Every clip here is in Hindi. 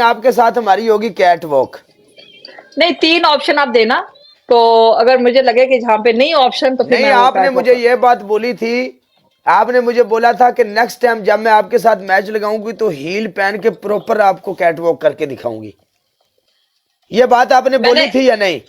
आपके साथ हमारी होगी कैट वॉक। नहीं, 3 ऑप्शन आप देना, तो अगर मुझे लगे कि जहाँ पे नहीं ऑप्शन तो फिर नहीं, मैं वो आपने कैट वॉक मुझे ये बात बोली थी, आपने मुझे बोला था कि नेक्स्ट टाइम जब मैं आपके साथ मैच लगाऊंगी तो हील पहन के प्रॉपर आपको कैट वॉक करके दिखाऊंगी। ये बात आपने मैंने बोली थी या नहीं?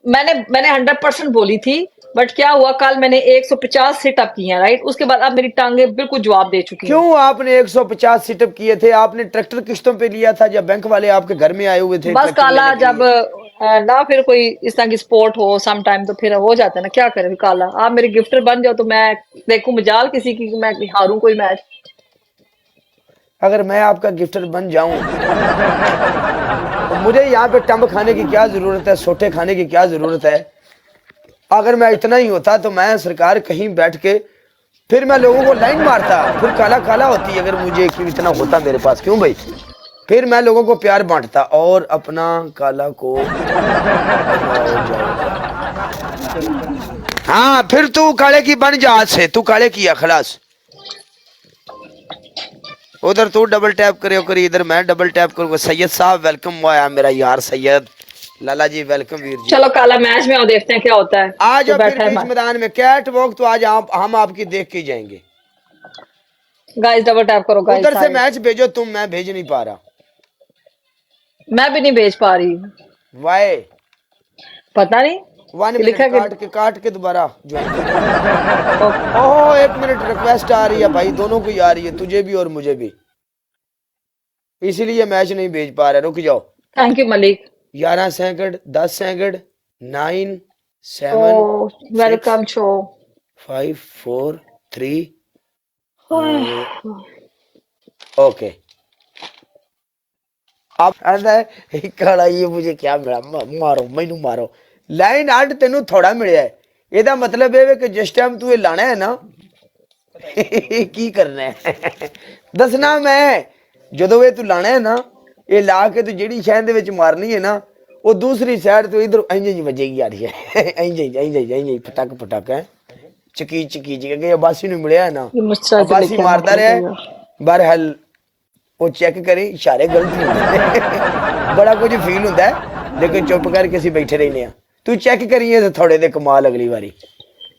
मैंने मैंने 100% बोली थी। बट क्या हुआ, कल मैंने 150 सिटअप किए हैं, राइट? उसके बाद अब मेरी टांगे बिल्कुल जवाब दे चुकी हैं। क्यों आपने 150 सिटअप किए थे? आपने ट्रैक्टर किस्तों पे लिया था या बैंक वाले आपके घर में आए हुए थे बस ट्रैक्टर काला लेने के जब लिए? ना फिर कोई इस तरह की स्पोर्ट हो सम टाइम, तो फिर हो जाता है ना, क्या करें काला। आप मेरे गिफ्टर बन जाओ तो मैं देखूं मजाल किसी की कि मैं हारूं कोई मैच। अगर मैं आपका गिफ्टर बन जाऊं तो मुझे यहाँ पे टम्ब खाने की क्या जरूरत है, सोटे खाने की क्या जरूरत है? अगर मैं इतना ही होता तो मैं सरकार कहीं बैठ के फिर मैं लोगों को लाइन मारता, फिर काला काला होती अगर मुझे इतना होता मेरे पास। क्यों भाई? फिर मैं लोगों को प्यार बांटता और अपना काला को बनाओ जाओगा। हाँ, फिर तू काले की बन जा, आज से तू काले की है खलास। उधर तू डबल टैप करे करी, इधर मैं डबल टैप करूंगा। सैयद साहब वेलकम हुआ मेरा यार सैयद लाला जी, वेलकम वीर जी। चलो काला, मैच में आओ, देखते हैं क्या होता है। आ जो जाओ फिर बैठा है बीच मैं। मैदान में कैट वॉक, तो आज हम आपकी देख के जाएंगे। गाइस डबल टैप करो गाइस उधर से सारे। मैच भेजो तुम, मैं भेज नहीं पा रहा। मैं भी नहीं भेज पा रही। वाई? पता नहीं। 1 मिनट लिखा कि काट के दोबारा ज्वाइन कर लो। ओके। ओह 1 मिनट, रिक्वेस्ट आ रही है भाई, दोनों को ही आ रही है, तुझे भी और मुझे भी, इसीलिए मैच नहीं भेज पा रहा। रुक जाओ। Thank you Malik. 11 second, 10 second, 9, ओ 7, 6, वेलकम शो। 5, 4, 3, ओके। अब काला ये मुझे क्या मिला? मारो मैनू मारो। लाइन आर्ट तेनू थोड़ा मिले है। ਇਹਦਾ मतलब है कि जिस टाइम तू ये लाना है ना की करना है दसना मैं, ਜਦੋਂ ਇਹ ਤੂੰ ਲਾਣਾ है ना, ये ला के तू ਜਿਹੜੀ ਸ਼ਹਿਰ ਦੇ ਵਿੱਚ ਮਾਰਨੀ है ना, वो दूसरी साइड तो इधर इंज बजेगी आ रही है इंज पटक पटक है चकी चकी चकी। अब्बासी ਨੂੰ मिलिया है ना, ये मुझसे से अब्बासी लेके आना मारता रहा पड़ेगा। बहरहाल वो चेक करी इशारे गलत ही होंगे बड़ा कुछ फील होता है, लेकिन चुप करके ਅਸੀਂ बैठे रहने ਆ। तू चेक करिए तो थोड़े दे कमाल अगली बारी,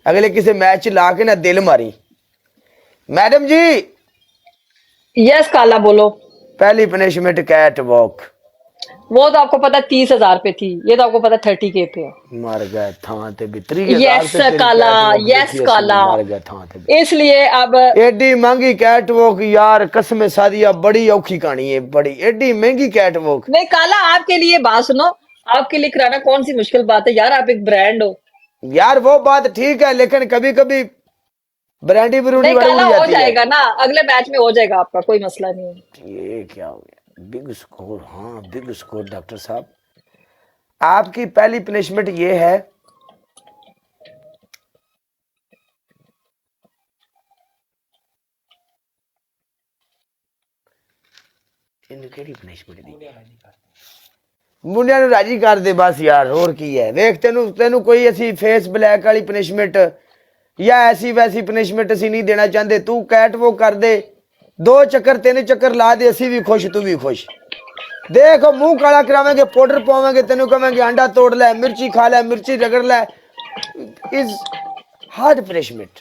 अगले किसी मैच च ला के ना दिल मारी। मैडम जी यस काला बोलो। पहली पनिशमेंट कैट वॉक। वो तो आपको पता 30,000 पे थी, ये तो आपको पता 30K पे है। मर गए थां ते भी 30,000 यस से तेरी काला, कैट वॉक यस देखी असी भी काला। मर गए थां ते भी। इसलिए अब एडी महंगी कैट वॉक यार, कसम सादिया बड़ी औखी कहानी है, बड़ी एडी महंगी कैट वॉक। नहीं काला, आपके लिए बात सुनो, आपके लिए कराना कौन सी मुश्किल बात है यार, आप एक ब्रांड हो। यार वो बात ठीक है, लेकिन कभी कभी ब्रांडी ब्रूडी नहीं बड़ी काला, उड़ हो जाती है। जाएगा ना, अगले मैच में हो जाएगा आपका, कोई मसला नहीं है। ये क्या हो गया? बिग स्कोर, हाँ बिग स्कोर डॉक्टर साहब। आपकी पहली पनिशमेंट ये है, मुंडिया ਨੂੰ ਰਾਜੀ ਕਰ ਦੇ बस यार, और की है। देख तेनू तेनू कोई ऐसी फेस ब्लैक वाली पनिशमेंट या ऐसी वैसी पनिशमेंट ਅਸੀਂ नहीं देना चाहते। तू कैट वो कर दे, 2 चक्कर 3 चक्कर ला दे, ਅਸੀਂ भी खुश तू भी खुश। देखो मुंह काला करावेंगे, पाउडर पावेंगे, तेनू कहेंगे अंडा तोड़ ले, मिर्ची खा ले, मिर्ची रगड़ ले। Is hard punishment.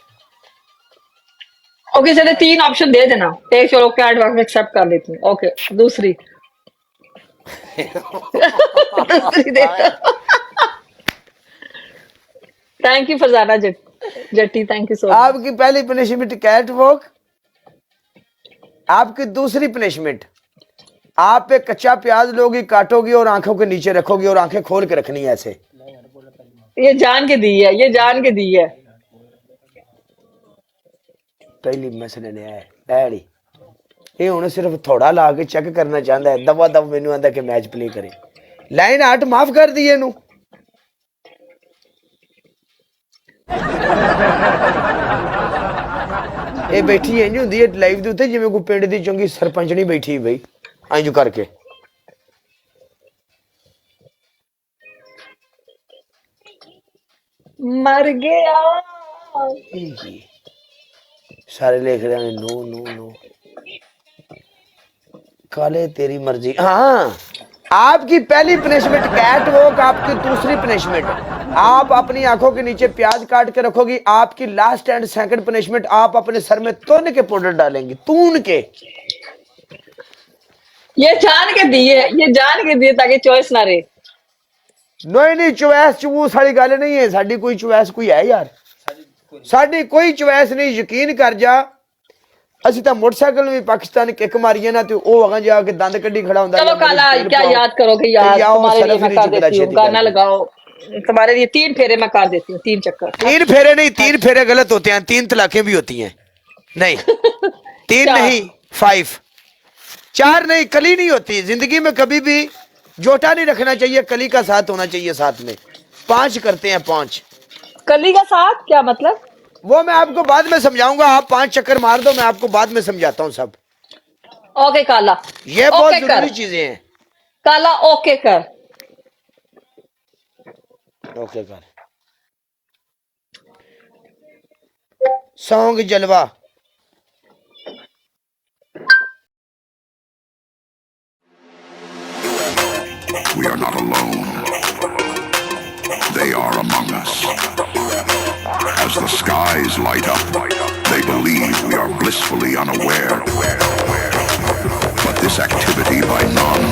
ओके चले, 3 ऑप्शन दे देना। एक चलो कैट वॉक में एक्सेप्ट कर लेती हूँ, ओके। दूसरी दूसरी दे दो। Thank you Farzana Jatti, thank you so much. आपकी पहली पनिशमेंट कैट वॉक। आपकी दूसरी पनिशमेंट, आप एक कच्चा प्याज लोगी, काटोगी और आंखों के नीचे रखोगी और आंखें खोल के रखनी है ऐसे। ये जान के दी है, ये जान के दी है। पहली मैसेज ने है ये हूं सिर्फ थोड़ा ला के चेक करना चाहता है, दबा दब मैनू आंदा कि मैच प्ले करे। लाइन आर्ट माफ कर दी इनू। ये बैठी इंज होंदी है लाइव दे उत्ते जिवें कोई पिंड दी चंगी सरपंचनी बैठी बई इंज करके। मर गया। सारे लिख रहे हैं नो नो नो। काले तेरी मर्जी। हाँ, आपकी पहली पनिशमेंट कैट वॉक, आपकी दूसरी पनिशमेंट आप अपनी आंखों के नीचे प्याज काट के रखोगी। आपकी लास्ट एंड सेकंड पनिशमेंट आप अपने सर में तून के पाउडर डालेंगी, तून के। ये जान के दिए ताकि चॉइस ना रहे। नहीं चॉइस चूस वाली गल नहीं है, साडी कोई चॉइस कोई है यार, साडी कोई चॉइस नहीं, यकीन कर जा। ਅਸੀਂ ਤਾਂ मोटरसाइकिल भी पाकिस्तान किक मारी ना तो वो वहां जाके दंद कड्डी खड़ा होंदा। चलो काला क्या याद करोगे यार, तुम्हारे लिए मैं कर देती हूँ, गाना लगाओ तुम्हारे लिए 3 फेरे मैं कर देती हूँ, 3 चक्कर। 3 फेरे नहीं, 3 फेरे गलत होते हैं, 3 तलाकें भी होती हैं। नहीं 3 नहीं 5, 4 नहीं, कली नहीं होती जिंदगी में कभी भी, जोटा नहीं रखना चाहिए, कली का साथ होना चाहिए साथ में। 5 करते हैं, 5 कली का साथ क्या मतलब? वो मैं आपको बाद में समझाऊंगा, आप 5 चक्कर मार दो, मैं आपको बाद में समझाता हूँ सब। ओके काला, ये बहुत जरूरी चीजें हैं। काला ओके कर, ओके कर। सॉन्ग जलवा। We are not alone. They are among us. As the skies light up, they believe we are blissfully unaware. But this activity by non